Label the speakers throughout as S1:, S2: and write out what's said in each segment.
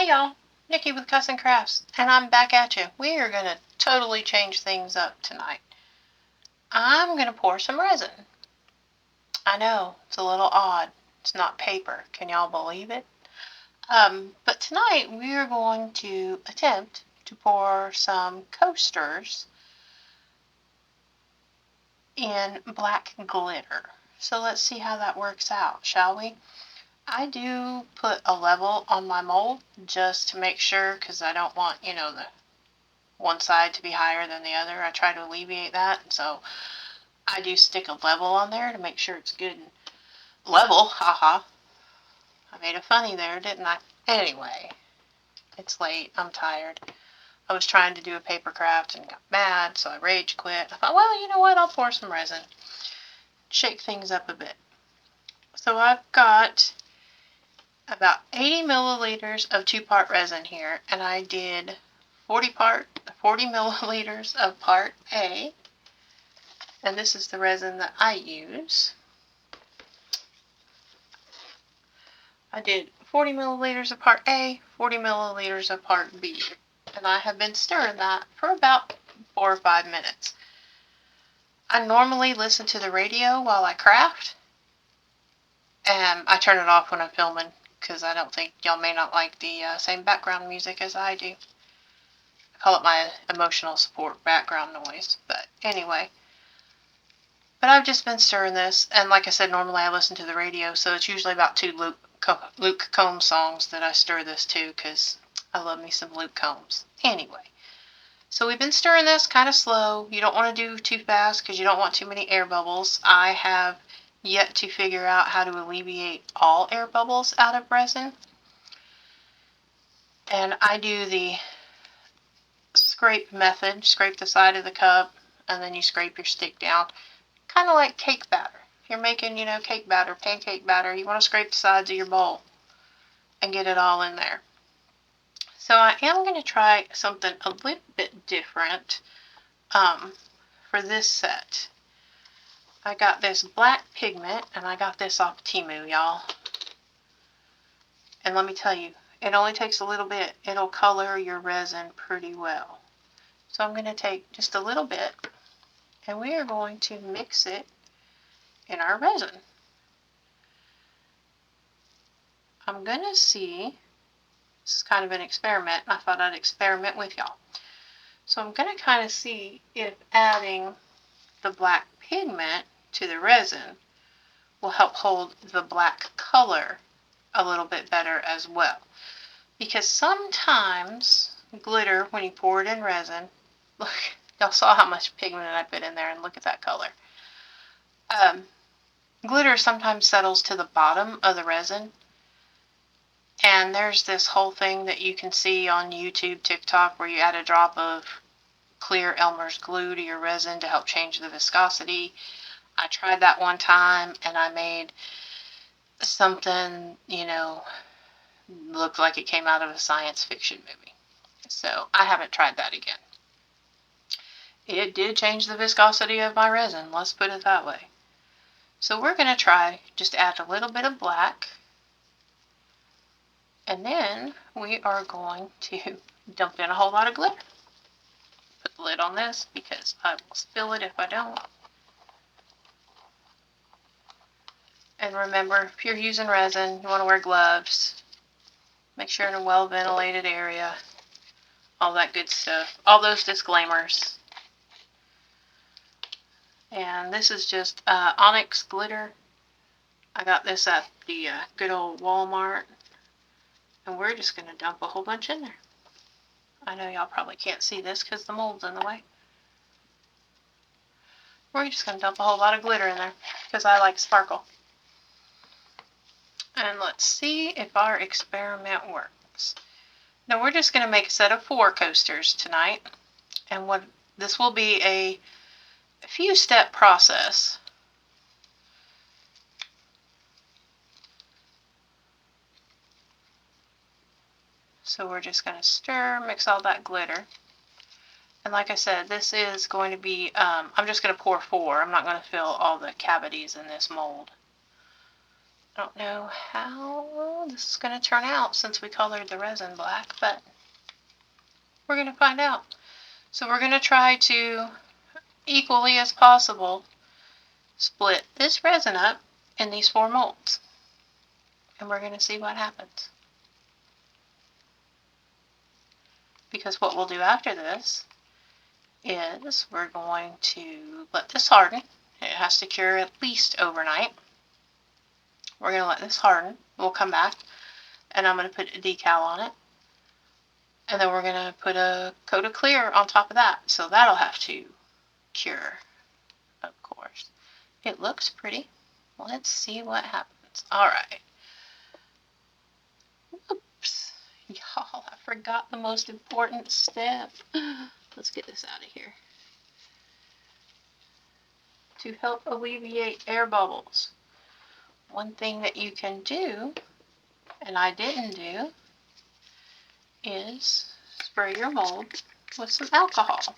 S1: Hey y'all, Nikki with Cussin'Crafts, and I'm back at you. We are going to totally change things up tonight. I'm going to pour some resin. I know, it's a little odd. It's not paper. Can y'all believe it? But tonight we are going to attempt to pour some coasters in black glitter. So let's see how that works out, shall we? I do put a level on my mold just to make sure, because I don't want, the one side to be higher than the other. I try to alleviate that, so I do stick a level on there to make sure it's good and level. Haha. I made a funny there, didn't I? Anyway, it's late. I'm tired. I was trying to do a paper craft and got mad, so I rage quit. I thought, well, you know what? I'll pour some resin. Shake things up a bit. So I've got about 80 milliliters of 2-part resin here, and I did 40 milliliters of part A, and this is the resin that I use. I did 40 milliliters of part A, 40 milliliters of part B, and I have been stirring that for about 4 or 5 minutes. I normally listen to the radio while I craft, and I turn it off when I'm filming because I don't think y'all may not like the same background music as I do. I call it my emotional support background noise, but anyway. But I've just been stirring this, and like I said, normally I listen to the radio, so it's usually about 2 Luke Combs songs that I stir this to, because I love me some Luke Combs. Anyway, so we've been stirring this kind of slow. You don't want to do too fast because you don't want too many air bubbles. I have yet to figure out how to alleviate all air bubbles out of resin. And I do the scrape method. Scrape the side of the cup, and then you scrape your stick down. Kind of like cake batter. If you're making, cake batter, pancake batter, you want to scrape the sides of your bowl and get it all in there. So I am going to try something a little bit different for this set. I got this black pigment, and I got this off Temu, y'all. And let me tell you, it only takes a little bit. It'll color your resin pretty well. So I'm going to take just a little bit, and we are going to mix it in our resin. I'm going to see, this is kind of an experiment. I thought I'd experiment with y'all. So I'm going to kind of see if adding the black pigment to the resin will help hold the black color a little bit better as well. Because sometimes glitter, when you pour it in resin, look, y'all saw how much pigment I put in there, and look at that color. Glitter sometimes settles to the bottom of the resin. And there's this whole thing that you can see on YouTube, TikTok, where you add a drop of clear Elmer's glue to your resin to help change the viscosity. I tried that one time, and I made something, looked like it came out of a science fiction movie. So I haven't tried that again. It did change the viscosity of my resin, let's put it that way. So we're going to try just add a little bit of black. And then we are going to dump in a whole lot of glitter. Put the lid on this because I will spill it if I don't. And remember, if you're using resin, you want to wear gloves. Make sure in a well-ventilated area. All that good stuff. All those disclaimers. And this is just onyx glitter. I got this at the good old Walmart. And we're just going to dump a whole bunch in there. I know y'all probably can't see this because the mold's in the way. We're just going to dump a whole lot of glitter in there because I like sparkle. And let's see if our experiment works. Now we're just going to make a set of 4 coasters tonight. And this will be a few step process. So we're just going to stir, mix all that glitter. And like I said, this is going to be, I'm just going to pour 4. I'm not going to fill all the cavities in this mold. I don't know how this is going to turn out since we colored the resin black, but we're going to find out. So we're going to try to, equally as possible, split this resin up in these 4 molds. And we're going to see what happens. Because what we'll do after this is we're going to let this harden. It has to cure at least overnight. We're going to let this harden. We'll come back and I'm going to put a decal on it. And then we're going to put a coat of clear on top of that. So that'll have to cure, of course. It looks pretty. Let's see what happens. Alright. Oops. Y'all, I forgot the most important step. Let's get this out of here. To help alleviate air bubbles, one thing that you can do, and I didn't do, is spray your mold with some alcohol.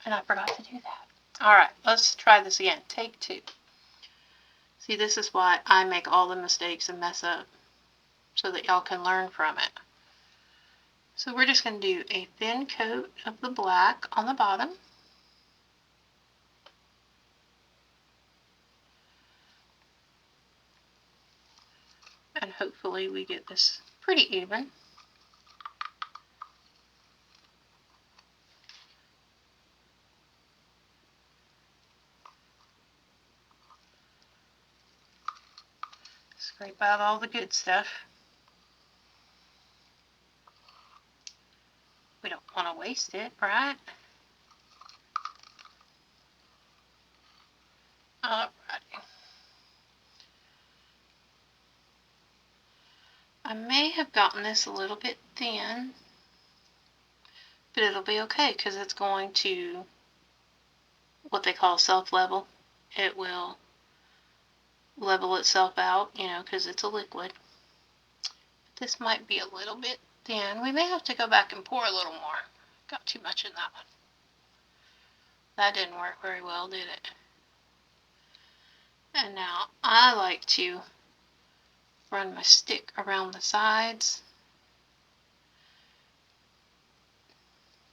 S1: And I forgot to do that. Alright, let's try this again. Take 2. See, this is why I make all the mistakes and mess up, so that y'all can learn from it. So we're just going to do a thin coat of the black on the bottom. And hopefully we get this pretty even. Scrape out all the good stuff. We don't want to waste it, right? Alrighty. I may have gotten this a little bit thin, but it'll be okay because it's going to what they call self-level. It will level itself out, you know, because it's a liquid. This might be a little bit thin. We may have to go back and pour a little more. Got too much in that one. That didn't work very well, did it? And now I like to run my stick around the sides.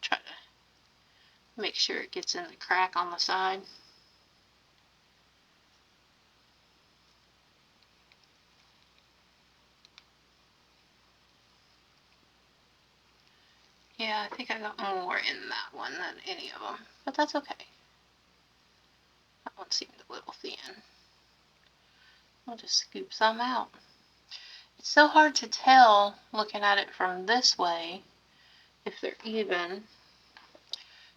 S1: Try to make sure it gets in the crack on the side. Yeah, I think I got more in that one than any of them, but that's okay. That one seemed a little thin. I'll just scoop some out. It's so hard to tell looking at it from this way if they're even.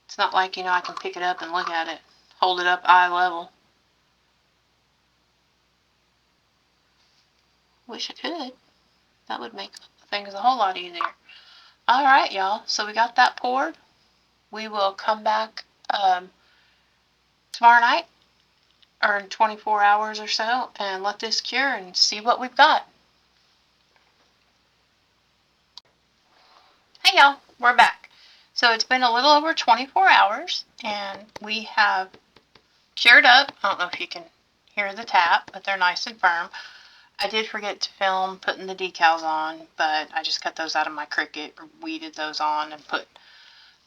S1: It's not like, you know, I can pick it up and look at it, hold it up eye level. Wish I could. That would make things a whole lot easier. Alright, y'all, so we got that poured. We will come back tomorrow night or in 24 hours or so and let this cure and see what we've got. Hey y'all, we're back. So it's been a little over 24 hours and we have cured up. I don't know if you can hear the tap, but they're nice and firm. I did forget to film putting the decals on, but I just cut those out of my Cricut, or weeded those on and put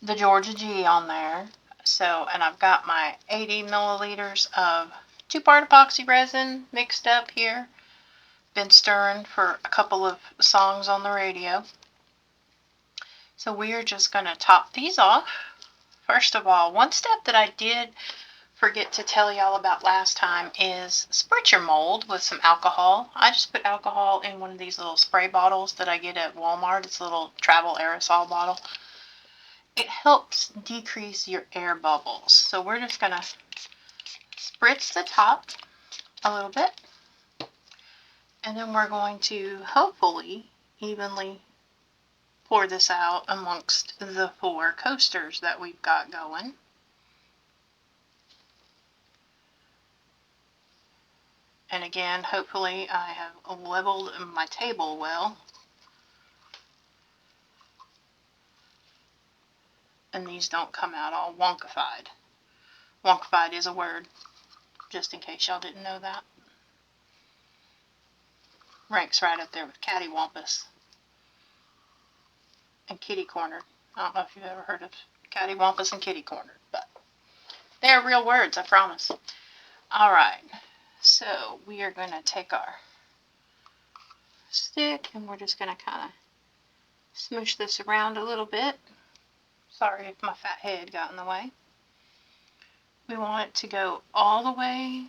S1: the Georgia G on there. So, and I've got my 80 milliliters of 2-part epoxy resin mixed up here. Been stirring for a couple of songs on the radio. So we are just going to top these off. First of all, one step that I did forget to tell y'all about last time is spritz your mold with some alcohol. I just put alcohol in one of these little spray bottles that I get at Walmart. It's a little travel aerosol bottle. It helps decrease your air bubbles. So we're just going to spritz the top a little bit. And then we're going to hopefully evenly pour this out amongst the 4 coasters that we've got going. And again, hopefully I have leveled my table well. And these don't come out all wonkified. Wonkified is a word, just in case y'all didn't know that. Ranks right up there with cattywampus and kitty corner. I don't know if you've ever heard of cattywampus and kitty corner, but they're real words, I promise. Alright, so we are going to take our stick and we're just going to kind of smoosh this around a little bit. Sorry if my fat head got in the way. We want it to go all the way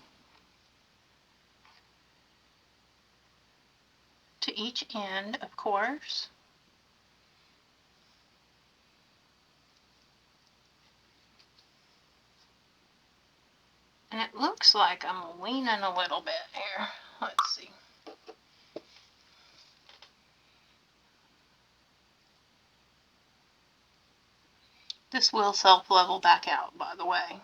S1: to each end, of course. And it looks like I'm leaning a little bit here. Let's see. This will self-level back out, by the way.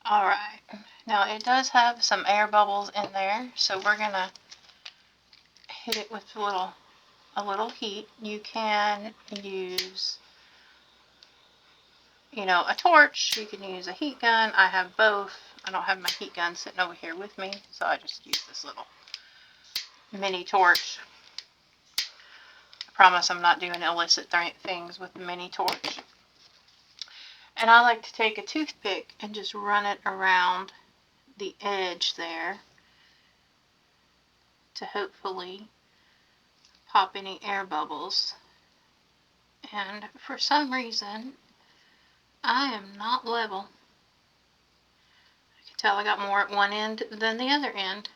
S1: Alright, now it does have some air bubbles in there, so we're going to hit it with a little heat. You can use, a torch. You can use a heat gun. I have both. I don't have my heat gun sitting over here with me, so I just use this little mini torch. I promise I'm not doing illicit things with the mini torch. And I like to take a toothpick and just run it around the edge there to hopefully pop any air bubbles. And for some reason, I am not level. I can tell I got more at one end than the other end.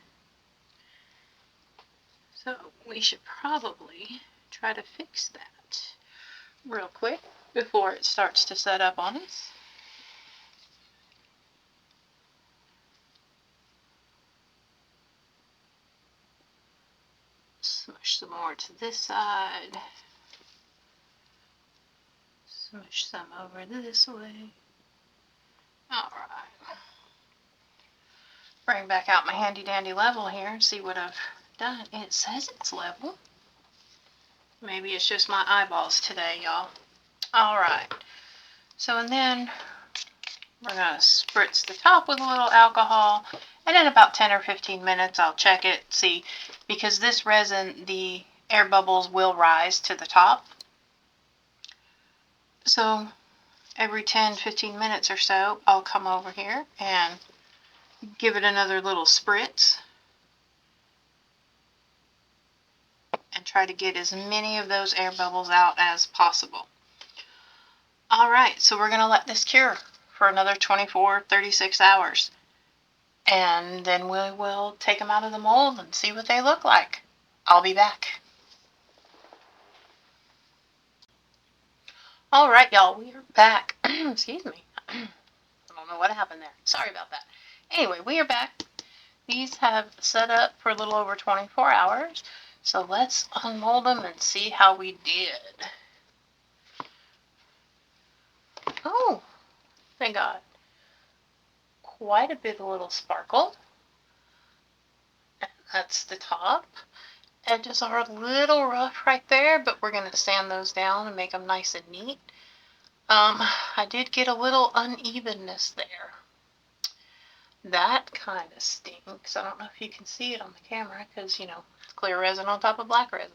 S1: So we should probably try to fix that real quick before it starts to set up on us. Smush some more to this side. Smush some over this way. Alright. Bring back out my handy dandy level here and see what I've done. It says it's level. Maybe it's just my eyeballs today, y'all. Alright. So, and then we're going to spritz the top with a little alcohol. And in about 10 or 15 minutes, I'll check it, see. Because this resin, the air bubbles will rise to the top. So, every 10-15 minutes or so, I'll come over here and give it another little spritz. And try to get as many of those air bubbles out as possible. Alright, so we're going to let this cure for another 24-36 hours. And then we will take them out of the mold and see what they look like. I'll be back. Alright, y'all, we are back. Excuse me. I don't know what happened there. Sorry about that. Anyway, we are back. These have set up for a little over 24 hours. So let's unmold them and see how we did. Oh, they got quite a bit of little sparkle. And that's the top. Edges are a little rough right there, but we're going to sand those down and make them nice and neat. I did get a little unevenness there. That kind of stinks. I don't know if you can see it on the camera because, it's clear resin on top of black resin.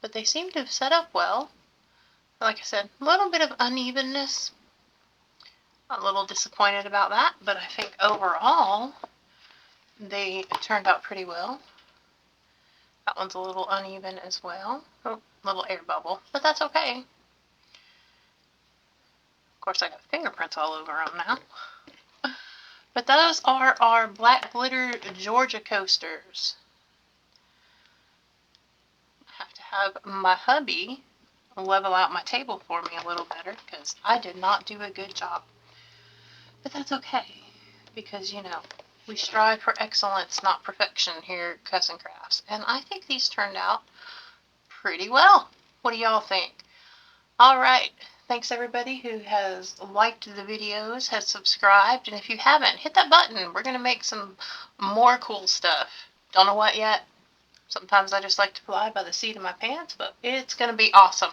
S1: But they seem to have set up well. Like I said, a little bit of unevenness. A little disappointed about that, but I think overall they turned out pretty well. That one's a little uneven as well. Oh, little air bubble, but that's okay. Of course, I got fingerprints all over them now. But those are our black glitter Georgia coasters. I have to have my hubby level out my table for me a little better because I did not do a good job. But that's okay because, we strive for excellence, not perfection here at Cussin'Crafts. And I think these turned out pretty well. What do y'all think? Alright, thanks everybody who has liked the videos, has subscribed, and if you haven't, hit that button. We're going to make some more cool stuff. Don't know what yet. Sometimes I just like to fly by the seat of my pants, but it's going to be awesome.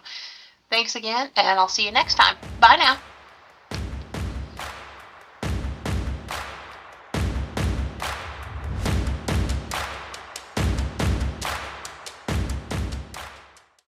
S1: Thanks again, and I'll see you next time. Bye now.